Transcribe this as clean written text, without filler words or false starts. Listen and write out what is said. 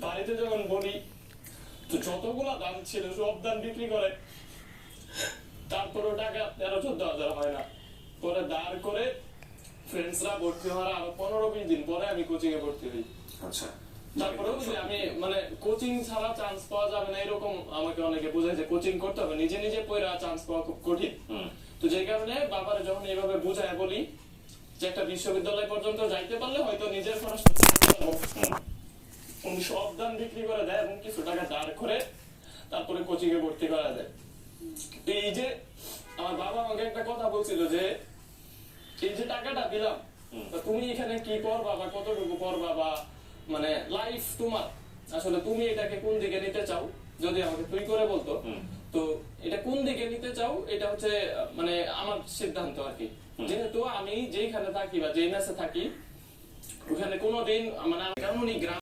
বাড়িতে যখন বলি তো যতগুলা দাম ছিল সব দাম বিক্রি করে, তারপরেও টাকা 13-14 হাজার হয় না। পরে দাঁড় করে ফ্রেন্ডসরা ভর্তি হওয়ার আরো 15-20 দিন পরে আমি কোচিং এ ভর্তি হই। আচ্ছা, তারপরেও বুঝলি আমি মানে কোচিং ছাড়া চান্স পাওয়া যাবে না এরকম আমাকে অনেকে বুঝাইছে, কোচিং করতে হবে, নিজে নিজে পড়া চান্স পাওয়া খুব কঠিন। তো যে কারণে বাবার যখন এইভাবে বুঝায় বলি যে একটা বিশ্ববিদ্যালয় পর্যন্ত যাইতে পারলে হয়তো নিজের খরচ উনি সব দাম বিক্রি করে দেয় এবং কিছু টাকা দাঁড় করে তারপরে কোচিং এ ভর্তি করা যায়। এই যে আমার বাবা আমাকে একটা কথা বলছিল যে এই যে টাকাটা দিলাম তুমি এখানে কি পড়বা বা কতটুকু পড়বা বা মানে লাইফ তোমার, আসলে তুমি এটাকে কোন দিকে নিতে চাও, যদি আমাকে তুই করে বলতো তো এটা কোন দিকে নিতে চাও এটা হচ্ছে মানে আমার সিদ্ধান্ত আর কি। যেহেতু আমি যেখানে থাকি বা যে মেসে থাকি ওখানে কোনোদিন মানে আমি কেমনই গ্রাম